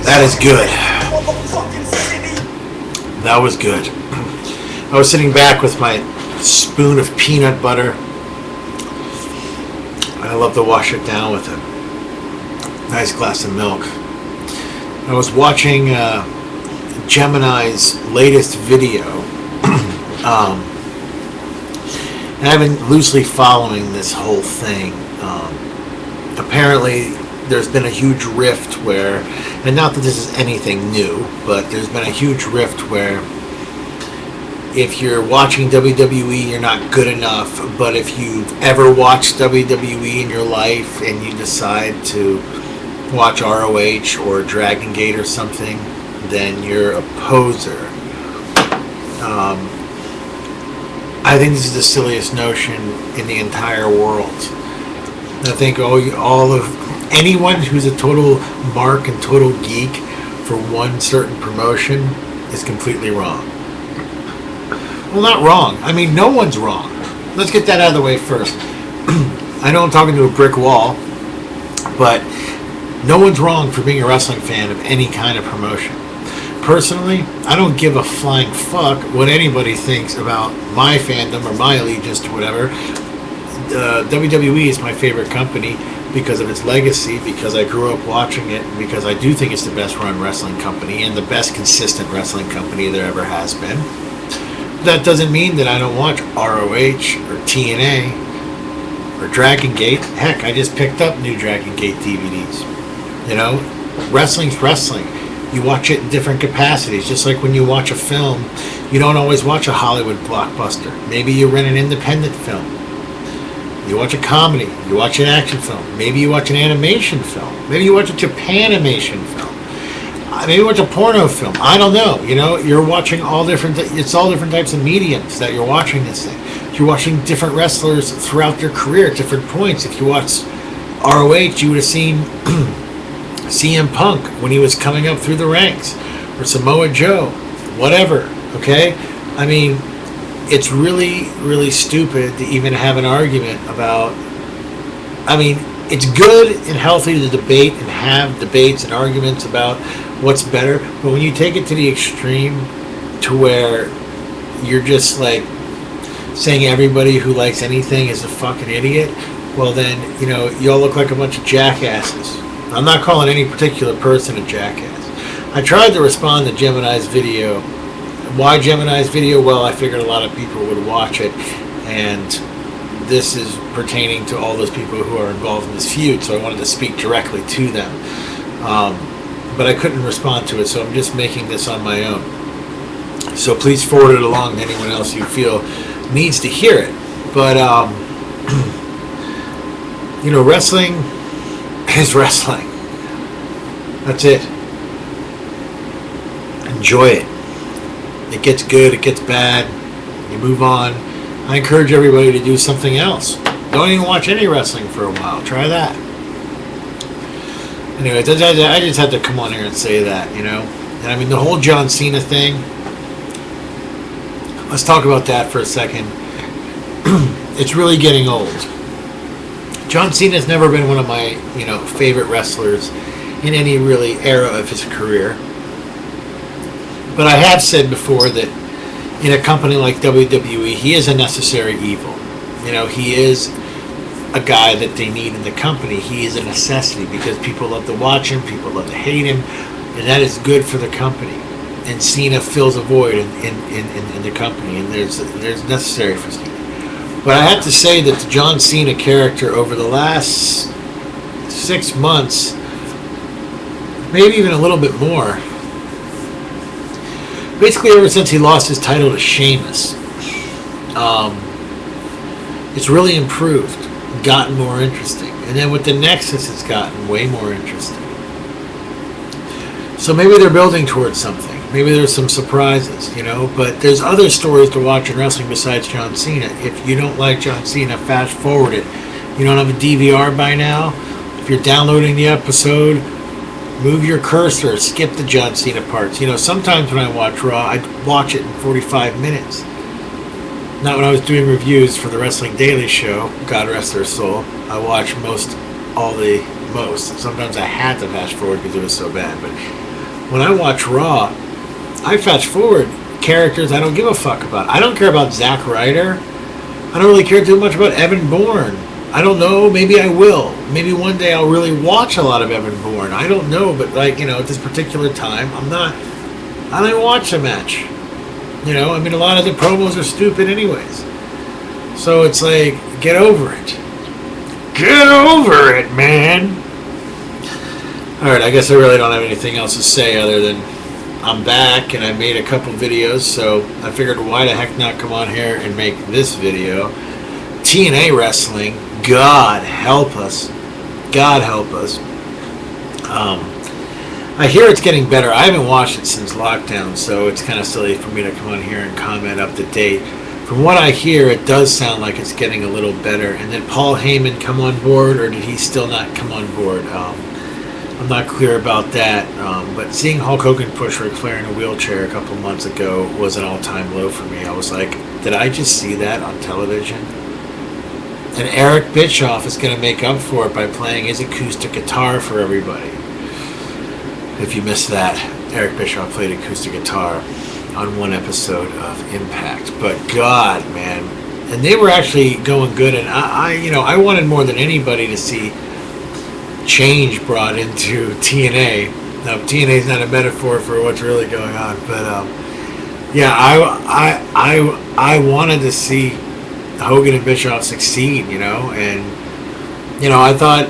That is good. That was good. I was sitting back with my spoon of peanut butter. I love to wash it down with a nice glass of milk. I was watching Gemini's latest video. And I've been loosely following this whole thing. Apparently, there's been a huge rift where, and not that this is anything new, but there's been a huge rift where if you're watching WWE, you're not good enough, but if you've ever watched WWE in your life and you decide to watch ROH or Dragon Gate or something, then you're a poser. I think this is the silliest notion in the entire world. I think all of anyone who's a total mark and total geek for one certain promotion is completely wrong. Well, not wrong. I mean, no one's wrong. Let's get that out of the way first. I know I'm talking to a brick wall, but no one's wrong for being a wrestling fan of any kind of promotion. Personally, I don't give a flying fuck what anybody thinks about my fandom or my allegiance to whatever. WWE is my favorite company because of its legacy, because I grew up watching it, and because I do think it's the best run wrestling company and the best consistent wrestling company there ever has been. That doesn't mean that I don't watch ROH or TNA or Dragon Gate. Heck, I just picked up new Dragon Gate DVDs. You know, wrestling's wrestling. You watch it in different capacities. Just like when you watch a film, you don't always watch a Hollywood blockbuster. Maybe you rent an independent film. You watch a comedy. You watch an action film. Maybe you watch an animation film. Maybe you watch a Japanimation film. Maybe you watch a porno film. I don't know. You know, you're watching all different. It's all different types of mediums that you're watching this thing. You're watching different wrestlers throughout their career at different points. If you watch ROH, you would have seen CM Punk when he was coming up through the ranks, or Samoa Joe, whatever. Okay, I mean, it's really, really stupid to even have an argument about. I mean, it's good and healthy to debate and have debates and arguments about what's better, but when you take it to the extreme to where you're just like saying everybody who likes anything is a fucking idiot, well then, you know, you all look like a bunch of jackasses. I'm not calling any particular person a jackass. I tried to respond to Gemini's video. Why Gemini's video? Well, I figured a lot of people would watch it, and this is pertaining to all those people who are involved in this feud, so I wanted to speak directly to them. But I couldn't respond to it, so I'm just making this on my own. So please forward it along to anyone else you feel needs to hear it. But, you know, wrestling is wrestling. That's it. Enjoy it. It gets good, it gets bad, you move on. I encourage everybody to do something else. Don't even watch any wrestling for a while. Try that. Anyway, I just had to come on here and say that, you know. And I mean, the whole John Cena thing, let's talk about that for a second. It's really getting old. John Cena's never been one of my, you know, favorite wrestlers in any really era of his career. But I have said before that in a company like WWE, he is a necessary evil. You know, he is a guy that they need in the company. He is a necessity because people love to watch him, people love to hate him, and that is good for the company. And Cena fills a void in the company, and there's necessary for Cena. But I have to say that the John Cena character over the last 6 months, maybe even a little bit more, basically ever since he lost his title to Sheamus, it's really improved, gotten more interesting. And then with the Nexus, it's gotten way more interesting. So maybe they're building towards something. Maybe there's some surprises, you know, but there's other stories to watch in wrestling besides John Cena. If you don't like John Cena, fast forward it. You don't have a DVR by now? If you're downloading the episode, move your cursor, skip the John Cena parts. You know, sometimes when I watch Raw, I watch it in 45 minutes. Not when I was doing reviews for the Wrestling Daily Show, God rest their soul. I watch all the most. Sometimes I had to fast forward because it was so bad. But when I watch Raw, I fast forward characters I don't give a fuck about. I don't care about Zack Ryder. I don't really care too much about Evan Bourne. I don't know. Maybe I will. Maybe one day I'll really watch a lot of Evan Bourne. I don't know. But, like, you know, at this particular time, I don't even watch the match. You know, I mean, a lot of the promos are stupid anyways. So it's like, get over it. Get over it, man. Alright, I guess I really don't have anything else to say other than I'm back and I made a couple videos, so I figured why the heck not come on here and make this video. TNA wrestling, God help us. God help us. I hear it's getting better. I haven't watched it since lockdown, so it's kind of silly for me to come on here and comment up to date. From what I hear, it does sound like it's getting a little better. And did Paul Heyman come on board, or did he still not come on board? I'm not clear about that. But seeing Hulk Hogan push Ric Flair in a wheelchair a couple months ago was an all-time low for me. I was like, did I just see that on television? And Eric Bischoff is going to make up for it by playing his acoustic guitar for everybody. If you missed that, Eric Bischoff played acoustic guitar on one episode of Impact. But God, man, and they were actually going good. And I wanted more than anybody to see change brought into TNA. Now, TNA is not a metaphor for what's really going on, but yeah, I wanted to see Hogan and Bischoff succeed, you know, and you know, I thought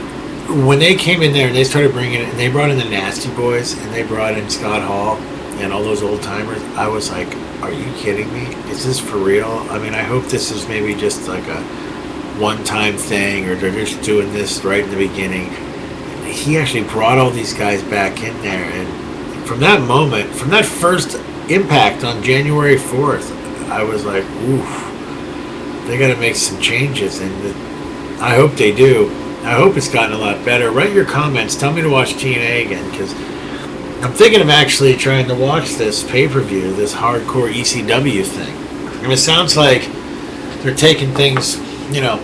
when they came in there and they started bringing it, and they brought in the Nasty Boys and they brought in Scott Hall and all those old timers, I was like, are you kidding me? Is this for real? I mean, I hope this is maybe just like a one-time thing, or they're just doing this right in the beginning. He actually brought all these guys back in there, and from that moment, from that first Impact on January 4th, I was like, oof, they got to make some changes, and I hope they do. I hope it's gotten a lot better. Write your comments. Tell me to watch TNA again, because I'm thinking of actually trying to watch this pay-per-view, this hardcore ECW thing. I mean, it sounds like they're taking things, you know,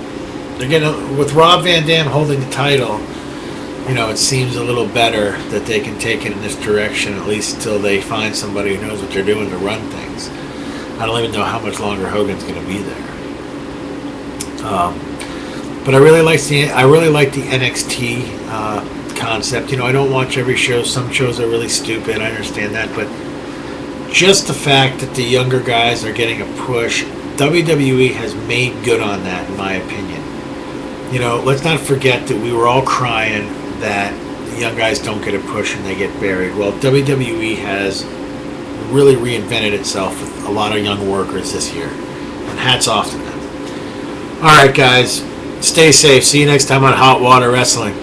they're getting, with Rob Van Dam holding the title, you know, it seems a little better that they can take it in this direction, at least until they find somebody who knows what they're doing to run things. I don't even know how much longer Hogan's going to be there. But I really like the NXT concept. You know, I don't watch every show. Some shows are really stupid. I understand that, but just the fact that the younger guys are getting a push, WWE has made good on that, in my opinion. You know, let's not forget that we were all crying that the young guys don't get a push and they get buried. Well, WWE has really reinvented itself with a lot of young workers this year, and hats off to them. All right, guys. Stay safe. See you next time on Hot Water Wrestling.